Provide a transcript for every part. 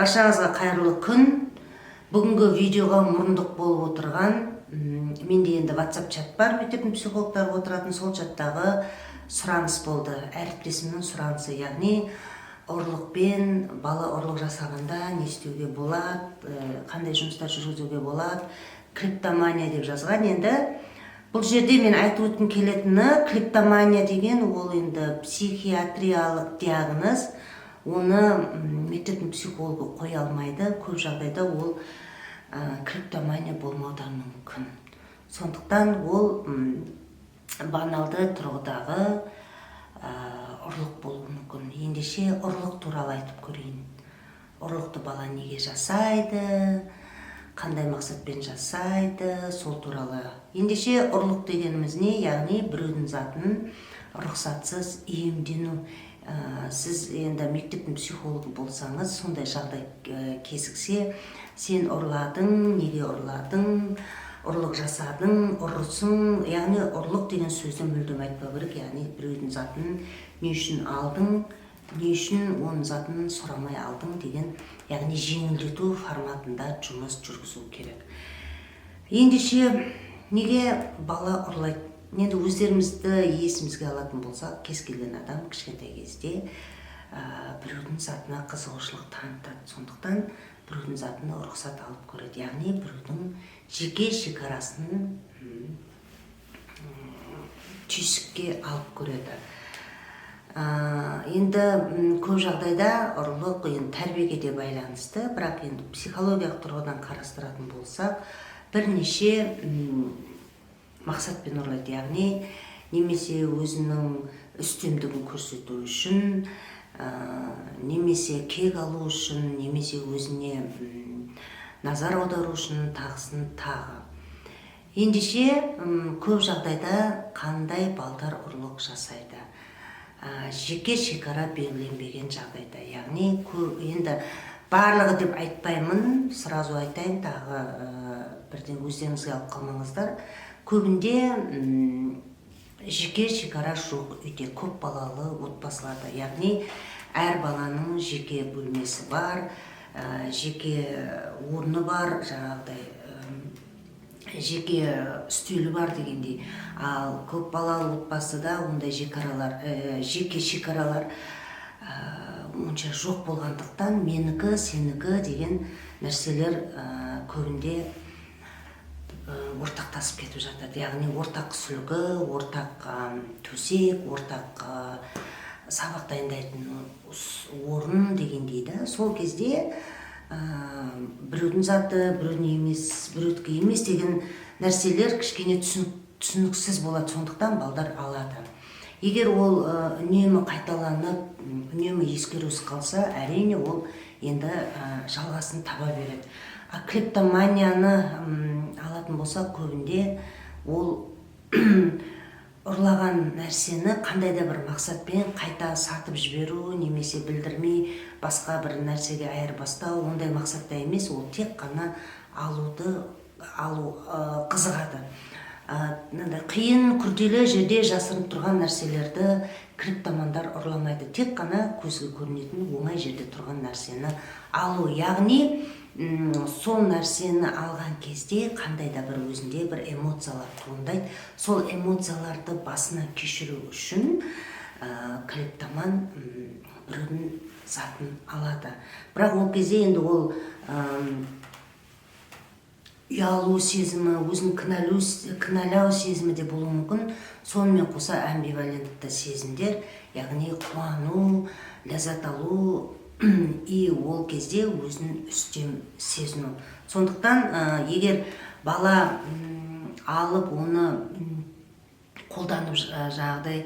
Баршаңызға қайырлы күн. Бүгінгі видеоға мұрындық болып отырған менде енді WhatsApp чат бар, мектептің психологтары отыратын. Сол чаттағы сұраныс болды. Әріптесімнің сұранысы, яғни ұрлықпен бала ұрлық жасағанда не істеуге болады, қандай жұмыстар жүргізуге болады, клептомания деп жазған. Енді бұл жерде мен айтып өткім келетіні, клептомания деген ол енді психиатриялық диагноз. Оны мектептің психологы қоя алмайды. Көп жағдайда ол клептомания болмаудан мүмкін. Сондықтан ол баналды тұрғыдағы ұрлық болуы мүмкін. Ендеше ұрлық туралы айтып көрейін. Ұрлықты бала неге жасайды, қандай мақсатпен жасайды, сол туралы. Ендеше ұрлық дегеніміз не? Яғни біреудің затын рұқсатсыз иемдену. Сіз енді мектептің психологы болсаңыз, сондай жағдай кезіксе, сен ұрладың, неге ұрладың, ұрлық жасадың, ұрысың, яғни ұрлық деген сөзді мүлдем айтпау керек. Яғни біреудің затын не үшін алдың, не үшін оның затын сұрамай алдың деген, яғни жеңілдету форматында жұмыс жүргізу керек. Ендеше неге бала ұрлайды? Енді өздерімізді есімізге алатын болсақ, кез келген адам кішкентай кезде біреудің затына қызығушылық танытады. Сондықтан біреудің затына рұқсат алып көреді. Яғни біреудің жеке шекарасын түйсікке алып көреді. Енді көп жағдайда ұрлық тәрбиеге де байланысты, бірақ енді психологиялық тұрғыдан қарастыратын болсақ, бірнеше мақсатпен ұрлайды. Яғни немесе өзінің үстемдігін көрсету үшін, немесе кек алу үшін, немесе өзіне назар аудару үшін, тағысын тағы. Ендеше көп жағдайда қандай балдар ұрлық жасайды? Жеке шекара белгіленбеген жағдайда. Яғни енді барлығы деп айтпаймын, сразу айтайын, тағы бірден өздеріңізге алып қалмаңыздар. Көбінде жеке шекара жоқ үйде, көп балалы отбасыларда. Яғни әр баланың жеке бөлмесі бар, жеке орны бар, жаңағыдай жеке үстелі бар дегендей. Ал көп балалы отбасыда ондай жеке шекаралар онша жоқ болғандықтан менікі, сенікі деген нәрселер көбінде ортақтасып кетіп жатады. Яғни ортақ сүлгі, ортақ төсек, ортақ сабақ дайындайтын орын дегендей. Сол кезде біреудің заты, біреудікі емес деген нәрселер кішкене түсініксіз болады. Сондықтан балдар алады. Егер ол үнемі қайталанып, үнемі ескерусіз қалса, әрине ол енді жалғасын таба береді. Клептоманияны алатын болса, көбінде ол ұрлаған нәрсені қандай да бір мақсатпен қайта сатып жіберу, немесе білдірмей басқа бір нәрсеге айырбастау, ондай мақсатта емес, ол тек қана алу қызығады. Қиын, күрделі жерде жасырынып тұрған нәрселерді клептомандар ұрламайды. Тек қана көзге көрінетін оңай жерде тұрған нәрсені алу. Яғни сол нәрсені алған кезде қандай да бір өзінде бір эмоциялар туындайды. Сол эмоцияларды басына кешіру үшін клептоман біреудің затын алады. Бірақ ол кезде енді ол ұялу сезімі, өзін кінәлау сезімі де болуы мүмкін. Сонымен қоса амбивалентті сезімдер, яғни қуану, ләззат алу, и ол кезде өзін үстем сезіну. Сондықтан егер бала алып оны қолданып жағдай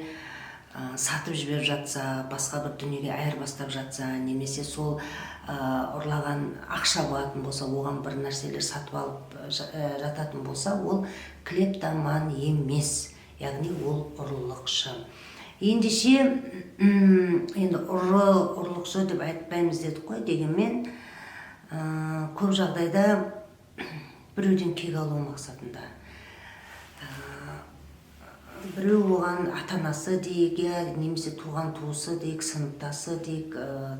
сатып жіберіп жатса, басқа бір дүниеге айырбастап жатса, немесе сол ұрлаған ақша болатын болса, оған бір нәрселер сатып алып жататын болса, ол клептоман емес, яғни ол ұрлықшы. Ендеше енді ұрлықшы деп айтпаймыз дедік қой, дегенмен көп жағдайда біреуден кек алу мақсатында. Біреу оған ата-анасы дейік, немесе туған туысы дейік, сыныптасы дейік,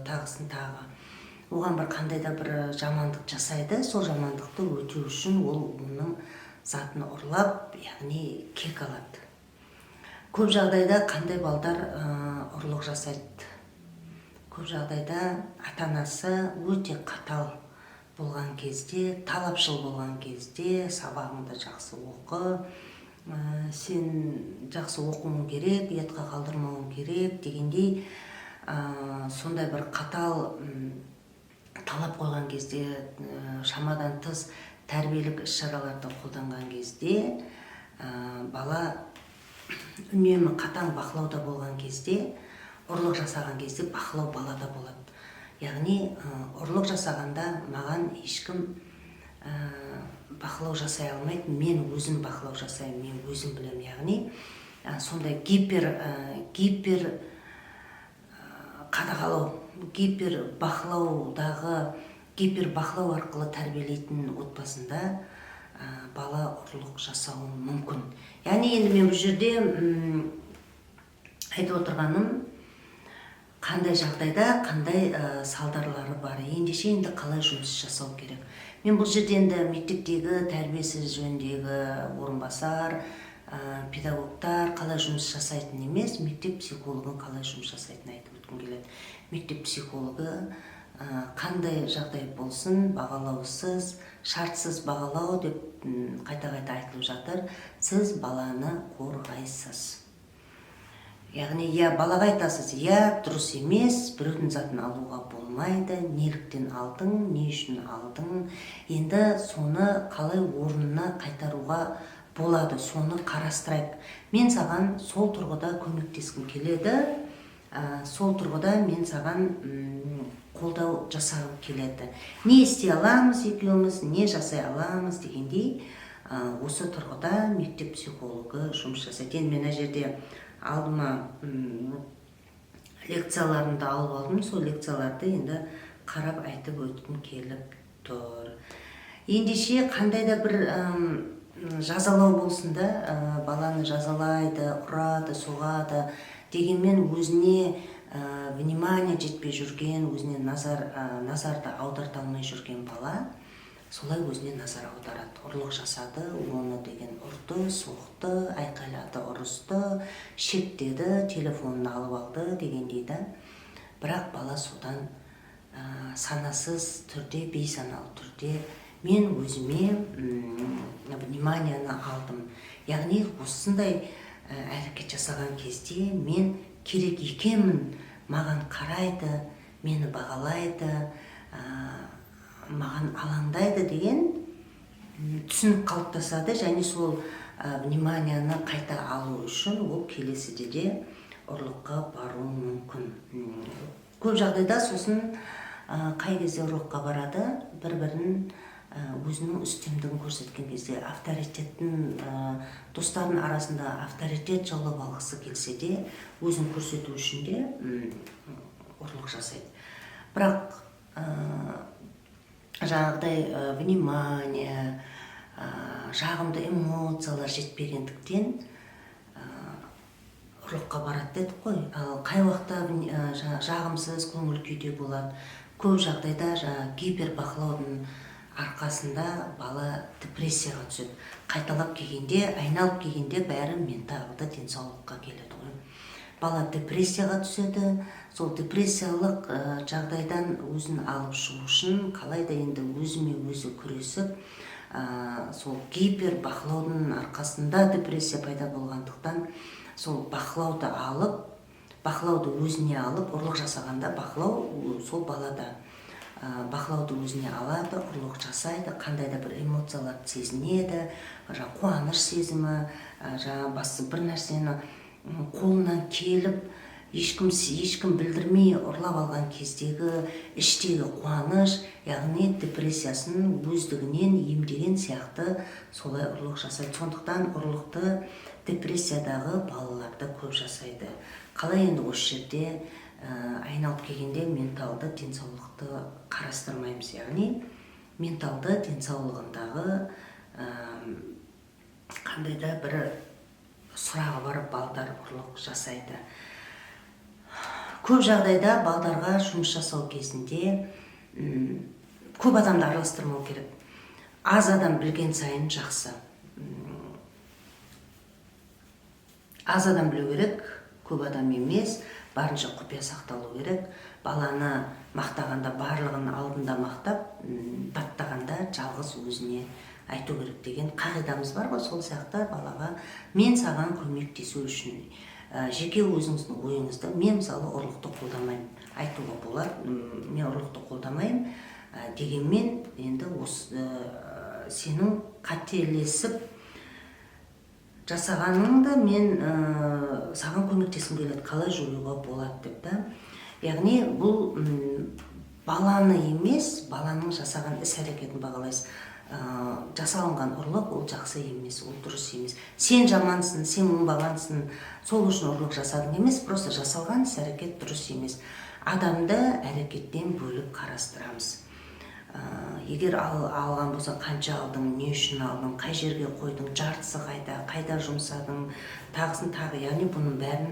тағысын тағы. оған бір қандай да бір жамандық жасайды, сол жамандықты өтеу үшін ол оның затын ұрлап, яғни кек алады. Көп жағдайда қандай балдар ұрлық жасайды? Көп жағдайда ата-анасы өте қатал болған кезде, талапшыл болған кезде, сабағыңды жақсы оқы, сен жақсы оқуың керек, ұятқа қалдырмауың керек дегендей сондай бір қатал талап қойған кезде, шамадан тыс тәрбиелік іс-шараларды қолданған кезде, бала үнемі қатаң бақылауда болған кезде, ұрлық жасаған кезде бақылау балада болады. Яғни ұрлық жасағанда маған ешкім бақылау жасай алмайды, мен өзім бақылау жасаймын, мен өзім білемін. Яғни сондай гипер қадағалау, гипер бақылау арқылы тәрбиелейтін отбасында бала ұрлық жасауы мүмкін. Яғни енді мен бұл жерде айтып отырғаным, қандай жағдайда, қандай салдарлары бар, ендеше енді қалай жұмыс жасау керек. Мен бұл жерде енді мектептегі тәрбиесі жөніндегі орынбасар, педагогтар қалай жұмыс жасайтын емес, мектеп психологы қалай жұмыс жасайтын айтып өткім келеді. Мектеп психологы қандай жағдай болсын, бағалаусыз, шартсыз бағалау деп қайта-қайта айтылып жатыр. Сіз баланы қорғайсыз. Яғни, балаға айтасыз, дұрыс емес, біреудің затын алуға болмайды, неліктен алдың, не үшін алдың, енді соны қалай орнына қайтаруға болады, соны қарастырайық. Мен саған сол тұрғыда көмектескім келеді, сол тұрғыда мен саған қолдау жасағым келеді. Не істей аламыз екеуміз, не жасай аламыз дегендей, осы тұрғыда мектеп психологы жұмыс жасайды. Енді мен жерде алдыма лекцияларымды алып алдым, сол лекцияларды енді қарап айтып өткім келіп тұр. Ендеше қандай да бір жазалау болсын да, баланы жазалайды, ұрады, соғады дегенмен өзіне внимание жетпей жүрген, өзіне назарды аударта алмай жүрген бала солай өзіне назар аударады. Ұрлық жасады, оны деген ұрды, соқты, айқайлады, ұрысты, шектеді, телефонын алып алды дегендей да. Бірақ бала содан санасыз түрде, бейсаналы түрде мен өзіме вниманияны алдым. Яғни осындай әрекет жасаған кезде мен керек екенмін, маған қарайды, мені бағалайды, маған алаңдайды деген түсінік қалыптасады, және сол вниманияны қайта алу үшін ол келесіде де ұрлыққа баруы мүмкін. Көп жағдайда сосын қай кезде ұрлыққа барады, бір-бірін өзінің үстемдігін көрсеткен кезде, авторитеттің достардың арасында авторитет жаулап алғысы келсе де, өзін көрсету үшін де ұрлық жасайды. Бірақ жаңағыдай внимание, жағымды эмоциялар жетпегендіктен ұрлыққа барады дедік қой. Ал қай уақытта жағымсыз көңіл күйде болады. Көп жағдайда гипербақылаудың арқасында бала депрессияға түседі. Қайталап келгенде, айналып келгенде бәрі менталды денсаулыққа келеді ғой. Бала депрессияға түседі. Сол депрессиялық жағдайдан өзін алып шығу үшін қалайда енді өзіме өзі күресіп, сол гипербақылаудың арқасында депрессия пайда болғандықтан сол бақылауды өзіне алып, ұрлық жасағанда бақылау сол балада. Бақылауды өзіне алады, ұрлық жасайды, қандай да бір эмоцияларды сезінеді, қуаныш сезімі, басы бір нәрсені қолынан келіп, ешкім білдірмей ұрлап алған кездегі іштегі қуаныш, яғни депрессиясын өздігінен емдеген сияқты солай ұрлық жасайды. Сондықтан ұрлықты депрессиядағы балаларда көп жасайды. Қалай енді осы жерде айналып келгенде менталды денсаулықты қарастырмаймыз, яғни менталды денсаулығындағы қандай да бір сұрағы бар балдар ұрлық жасайды. Көп жағдайда балдарға жұмыс жасау кезінде көп адамды араластырмау керек. Аз адам білген сайын жақсы. Аз адам білу керек, көп адам емес, барынша құпия сақталу керек. Баланы мақтағанда барлығын алдында мақтап, баттағанда жалғыз өзіне айту керек деген қағидамыз бар ғой. Сол сияқты балаға мен саған көмектесу үшін жеке өзіңіздің ойыңызды, мен мысалы ұрлықты қолдамаймын айтуға болады. Мен ұрлықты қолдамаймын дегенмен енді осы сенің қателесіп жасағаныңды мен саған көмектескім келеді, қалай жоюға болады деп та. Яғни бұл баланы емес, баланың жасаған іс-әрекетін бағалайсыз. Жасалынған ұрлық ол жақсы емес, ол дұрыс емес. Сен жамансың, сен оңбағансың, сол үшін ұрлық жасадың емес, просто жасалған іс-әрекет дұрыс емес. Адамды әрекеттен бөліп қарастырамыз. Егер алған болса, қанша алдың, не үшін алдың, қай жерге қойдың, жартысы қайда жұмсадың, тағысын тағы, яғни бұның бәрін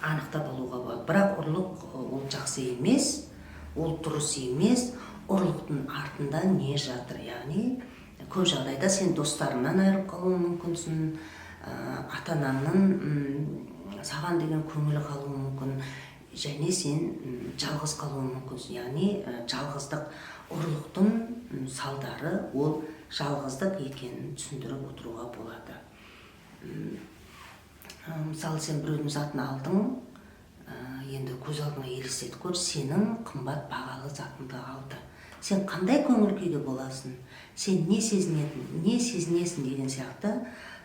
анықтап алуға болады. Бірақ ұрлық ол жақсы емес, ол дұрыс емес. Ұрлықтың артында не жатыр? Яғни көп жағдайда сен достарыңнан айырылып қалуың мүмкінсің, ата-анаңның саған деген көңілі қалуы мүмкін, және сен жалғыз қалуың мүмкінсің. Яғни жалғыздық, ұрлықтың салдары ол жалғыздық екенін түсіндіріп отыруға болады. Мысалы, сен біреудің затын алдың, енді көз алдыңа елестетіп көр, сенің қымбат бағалы затыңды алды. Сен қандай көңіл күйде боласың, сен не сезінесің деген сияқты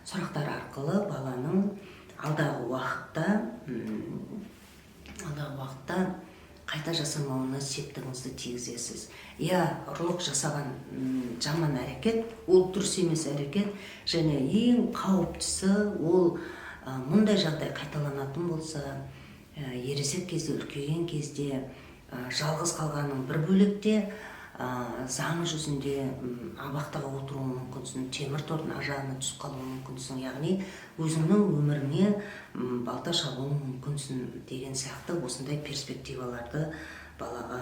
сұрақтар арқылы баланың алдағы уақытта қайта жасамауына септігіңізді тигізесіз. Ұрлық жасаған жаман әрекет, ол дұрыс емес әрекет, және ең қауіптісі ол мұндай жағдай қайталанатын болса, ересек кезде, үлкейген кезде, жалғыз қалғанның бір бөлікте, заң жүзінде абақтыға отыруы мүмкінсің, темір тордың ажарына түсіп қалуы мүмкінсің, яғни өзіңнің өміріңе балта шабуы мүмкінсің деген сияқты осындай перспективаларды балаға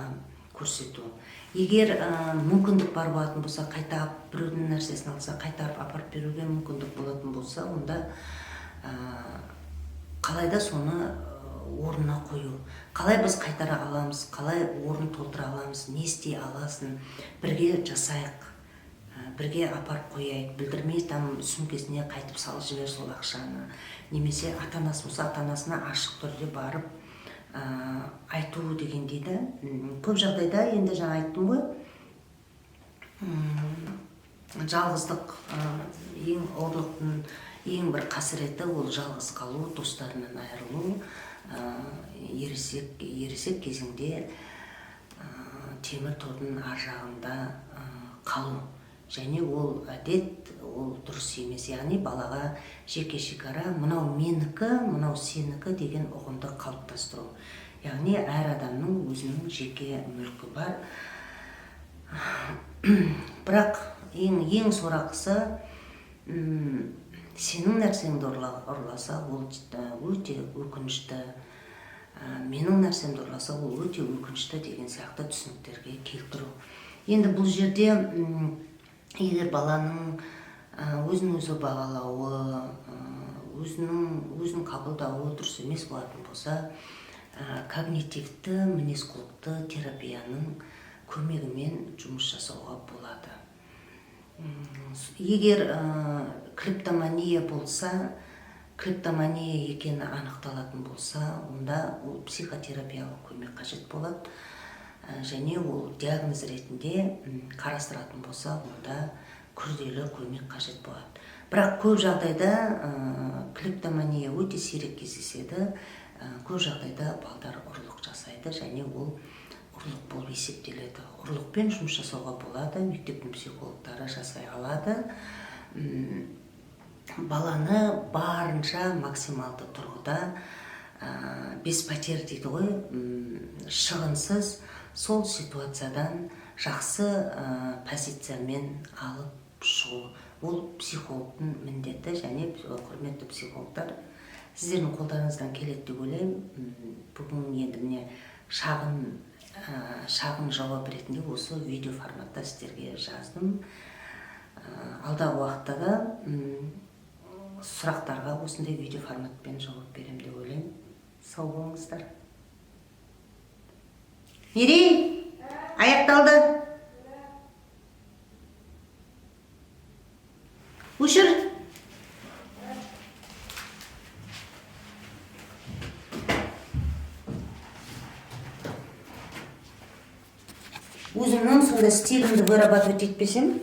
көрсету. Егер мүмкіндік бар болатын болса, қайтарып біреудің нәрсесін алса, қайтарып апарып беруге мүмкіндік болатын болса, онда қалайда соны орнына қою. Қалай біз қайтара аламыз, қалай орын толтыра аламыз, не істей аласың, бірге жасайық, бірге апарып қояйық, білдірмей сөмкесіне қайтып салып жібер сол ақшаны. Немесе ата-анасы болса, ата-анасына ашық түрде барып айту деген дейді. Көп жағдайда, енді жаңа айттым ғой, жалғыздық, ұрлықтың ең бір қасіреті ол жалғыз қалу, достарынан айырылу, ересек кезінде темір тордың ар жағында қалу. Және ол әдет, ол дұрыс емес. Яғни балаға жеке шекара, мынау менікі, мынау сенікі деген ұғымды қалыптастыру. Яғни әр адамның өзінің жеке мүлкі бар. Бірақ ең сорақысы, сенің нәрсеңді ұрласа, ол өте өкінішті. Менің нәрсемді ұрласа, ол өте өкінішті деген сияқты түсініктерге келтіру. Енді бұл жерде егер баланың өзін-өзі бағалауы, өзін қабылдауы дұрыс емес болатын болса, когнитивті мінез-құлықты терапияның көмегімен жұмыс жасауға болады. Егер клептомания болса, клептомания екені анықталатын болса, онда ол психотерапиялық көмек қажет болады. Және ол диагноз ретінде қарастыратын болса, онда күрделі көмек қажет болады. Бірақ көп жағдайда клептомания өте сирек кездеседі. Көп жағдайда балдар ұрлық жасайды, және ол ұрлық болып есептеледі. Ұрлықпен жұмыс жасауға болады, мектептің психологтары жасай алады. Баланы барынша максималды тұрғыда, бес пәтер дейді ғой, шығынсыз сол ситуациядан жақсы позициямен алып шығу. Ол психологтың міндеті, және құрметті психологтар, сіздердің қолдарыңыздан келеді деп ойлаймын. Бүгін енді міне шағын шағын жауап ретінде осы видео форматта сіздерге жаздым. Алдағы уақытта да сұрақтарға осындай видео форматпен жауап беремін деп ойлаймын. Сау болыңыздар. Мерей, аяқталды. Өшір. Өзімнің сонда стилімді вырабатывать етпесем,